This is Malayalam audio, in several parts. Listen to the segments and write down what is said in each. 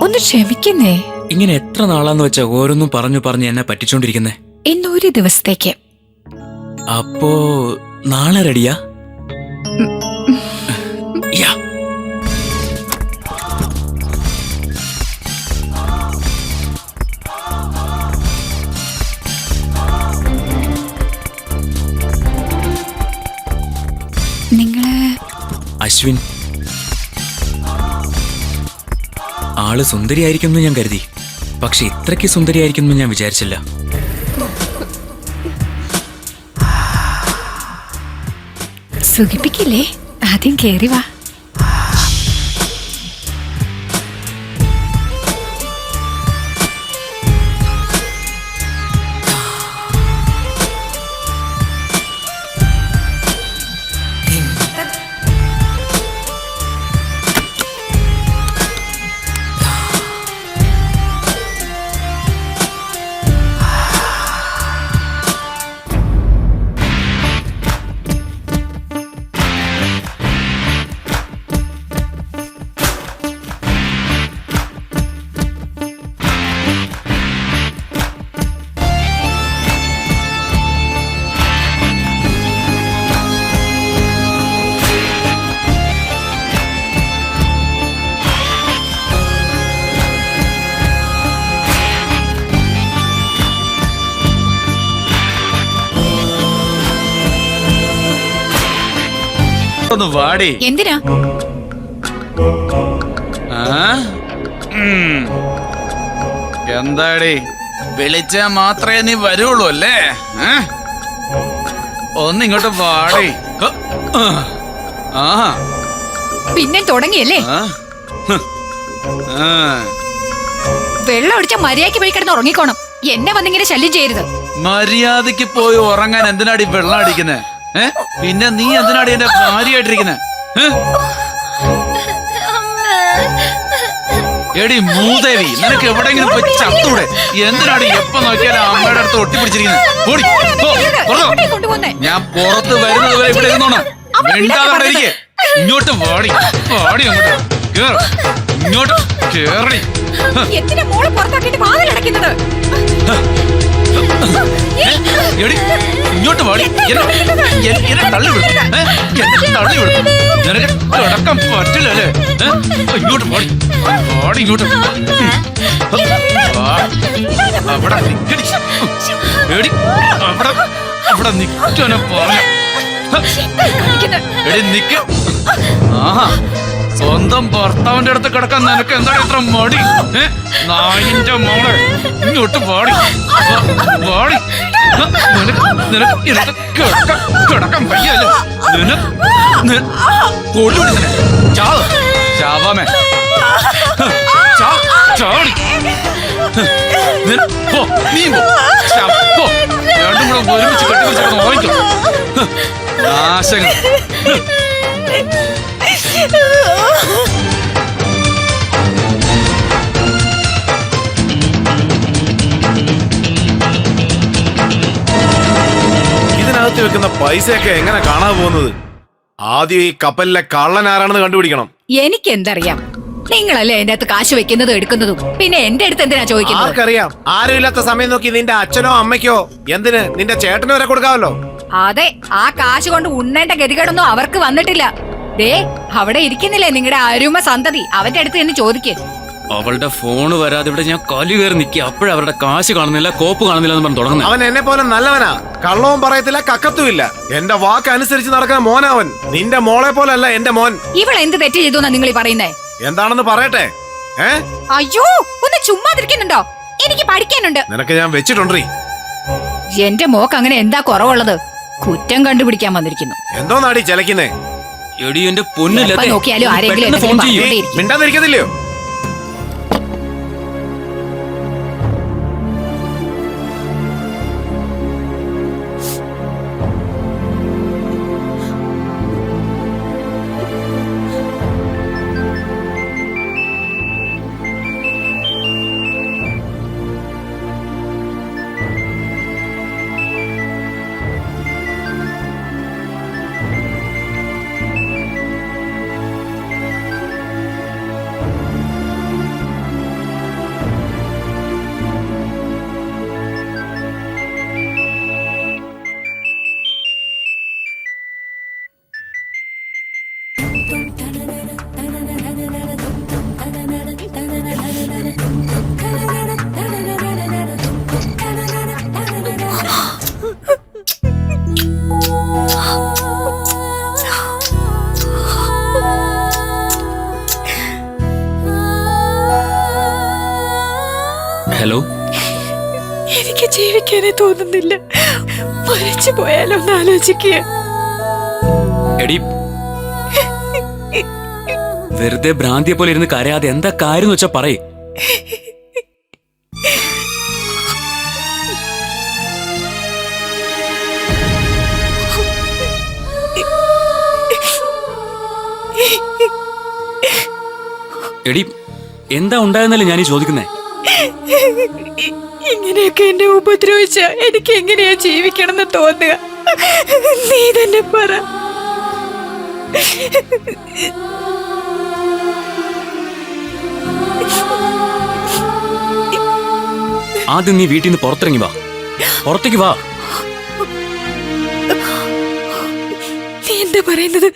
ഒന്ന് ക്ഷമിക്കുന്നേ. ഇങ്ങനെ എത്ര നാളാന്ന് വെച്ചാ ഓരോന്നും പറഞ്ഞു പറഞ്ഞ് എന്നെ പറ്റിച്ചോണ്ടിരിക്കുന്നേ? ഇന്നൊരു ദിവസത്തേക്ക്. അപ്പോ നാളെ റെഡിയാ? യാ. നിങ്ങള് അശ്വിൻ. ആള് സുന്ദരിയായിരിക്കും ഞാൻ കരുതി, പക്ഷെ ഇത്രയ്ക്ക് സുന്ദരിയായിരിക്കും ഞാൻ വിചാരിച്ചില്ല. സുഖിപ്പിക്കില്ലേ? ആദ്യം കേറി വാ. വാടി. എന്തിനാ? എന്താടി വിളിച്ചാ മാത്രമേ നീ വരുള്ളൂ അല്ലേ? ഒന്നിങ്ങോട്ട് വാടി. പിന്നെ തുടങ്ങിയല്ലേ? വെള്ളം ഒടിച്ച മര്യാദയ്ക്ക് പോയി കിടന്ന് ഉറങ്ങിക്കോണം. എന്നെ വന്നിങ്ങനെ ശല്യം ചെയ്യരുത്. മര്യാദക്ക് പോയി ഉറങ്ങാൻ എന്തിനാടി വെള്ളം അടിക്കുന്നേ? പിന്നെ നീ എന്തിനാടി എന്റെ ഭാര്യയായിട്ടിരിക്കുന്നേ? എടി മൂദേവി, നിനക്ക് എവിടെയെങ്കിലും പോയി ചത്തൂടെ? എന്തിനാടി എപ്പോ നോക്കിയാലും അമ്മയുടെ അടുത്ത് ഒട്ടിപ്പിടിച്ചിരിക്കുന്നത്? ഞാൻ പുറത്ത് വരുന്നത് വരെ ഇവിടെ ഇരുന്നോണം. മിണ്ടാതെ ഇരിക്കെ. ഇങ്ങോട്ട് വാടി, വാടി അങ്ങോട്ട് കേറ്. ഇങ്ങോട്ട് കേറടി. എടി ഇങ്ങോട്ട് വാടി. എന്നെ തള്ളി വിടും. എന്നെ തള്ളി വിടും. നിനക്ക് കിടക്കാൻ പറ്റില്ലല്ലേ? ഇങ്ങോട്ട് വാടി, വാടി ഇങ്ങോട്ട്. അവിടെ നിക്കടി. എടി അവിടെ അവിടെ നിക്കനെ പറയാം. എടി നിക്ക്. ആഹാ, സ്വന്തം ഭർത്താവിന്റെ അടുത്ത് കിടക്കാൻ നിനക്ക് എന്താണ് ഇത്ര മടി? നായിന്റെ മോളെ, ഇങ്ങോട്ട് വാടി, വാടി. നിനക്ക് കിടക്കാൻ വയ്യല്ലോ. കൊള്ളുപിടിച്ചനെ ചാവാമേ. ചാടി പോ, നീ പോ. രണ്ടും കൂടെ ഒരുമിച്ച് കെട്ടിപ്പിടിച്ചു വാങ്ങിക്കോ. നാശങ്ങൾ. ഇതിനകത്ത് വെക്കുന്ന പൈസയൊക്കെ എങ്ങനെ കാണാൻ പോകുന്നത്? ആദ്യം ഈ കപ്പലിലെ കള്ളൻ ആരാണെന്ന് കണ്ടുപിടിക്കണം. എനിക്ക് എന്തറിയാം? നിങ്ങളല്ലേ എന്റെ അടുത്ത് കാശ് വെക്കുന്നതും എടുക്കുന്നതും. പിന്നെ എന്റെ അടുത്ത് എന്തിനാ ചോദിക്കുന്നത്? ആർക്കറിയാം? ആരും ഇല്ലാത്ത സമയം നോക്കി നിന്റെ അച്ഛനോ അമ്മയ്ക്കോ, എന്തിന് നിന്റെ ചേട്ടനോ വരെ കൊടുക്കാമല്ലോ. അതെ, ആ കാശ് കൊണ്ട് ഉണ്ണേണ്ട ഗതികേടൊന്നും അവർക്ക് വന്നിട്ടില്ല. ദേ അവിടെ ഇരിക്കുന്നില്ലേ നിങ്ങളുടെ അരുമ സന്തതി, അവന്റെ അടുത്ത് എന്ന് ചോദിക്ക്. അവളുടെ ഫോണ് വരാതെ ഇവിടെ ഞാൻ കലി കയറി നിൽക്കുക. അപ്പോഴവരുടെ കാശ് കാണുന്നില്ല, കോപ്പ് കാണുന്നില്ല എന്ന് പറഞ്ഞു തുടങ്ങുന്നത്. അവൻ എന്നെ പോലെ നല്ലവനാ, കള്ളവും പറയത്തില്ല, കക്കത്തുമില്ല. എന്റെ വാക്ക് അനുസരിച്ച് നടക്കുന്ന മോനവൻ. നിന്റെ മോളെ പോലല്ല എന്റെ മോൻ. ഇവൾ എന്ത് തെറ്റ് ചെയ്തു നിങ്ങൾ ഈ പറയുന്നേ? എന്താണെന്ന് പറയട്ടെ? അയ്യോ, ഒന്ന് ചുമ്മാതിരിക്കുന്നുണ്ടോ? എനിക്ക് പഠിക്കാനുണ്ട്. നിനക്ക് ഞാൻ വെച്ചിട്ടുണ്ടീ. എന്റെ മോക്ക് അങ്ങനെ എന്താ കുറവുള്ളത്? കുറ്റം കണ്ടുപിടിക്കാൻ വന്നിരിക്കുന്നു. എന്തോ നാടി ചെലക്കുന്നേ? എടി എന്റെ പൊന്നില്ല, നോക്കിയാലും ആരെങ്കിലും മിണ്ടാതിരിക്കത്തില്ലയോ? ഹലോ. എനിക്ക് ജീവിക്കാനേ തോന്നുന്നില്ല. മരിച്ചു പോയാലോ എന്ന് ആലോചിക്കുക. എടി, വെറുതെ ഭ്രാന്തിയെ പോലെ ഇരുന്ന് കരയാതെ എന്താ കാര്യം വെച്ചാ പറയ്. എടി, എന്താ ഉണ്ടായെന്നല്ലേ ഞാനീ ചോദിക്കുന്നേ. ഇങ്ങനെയൊക്കെ എന്നെ ഉപദ്രവിച്ച എനിക്ക് എങ്ങനെയാ ജീവിക്കണം എന്ന് തോന്നുക? നീ തന്നെ പറ. ആദ്യം നീ വീട്ടിൽ നിന്ന് പുറത്തിറങ്ങി വാ. പുറത്തേക്ക് വാ. നീ എന്താ പറയുന്നത്?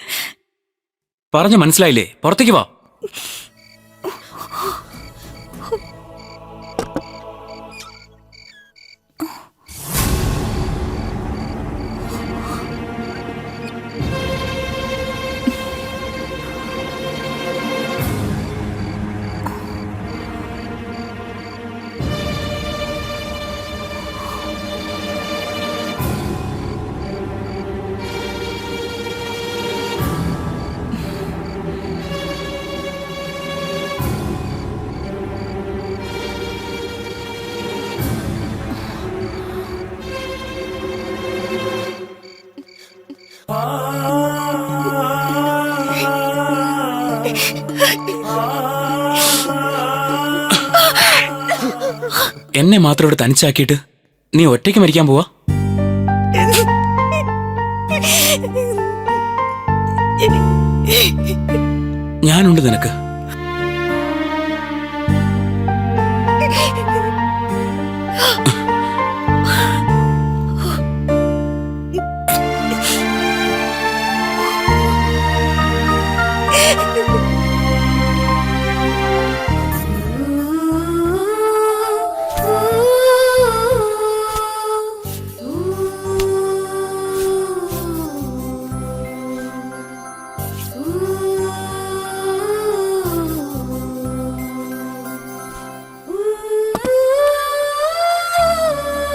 പറഞ്ഞു മനസ്സിലായില്ലേ? പുറത്തേക്ക് വാ. എന്നെ മാത്രം ഇവിടെ തനിച്ചാക്കിയിട്ട് നീ ഒറ്റയ്ക്ക് മരിക്കാൻ പോവാ? ഞാനുണ്ട് നിനക്ക്.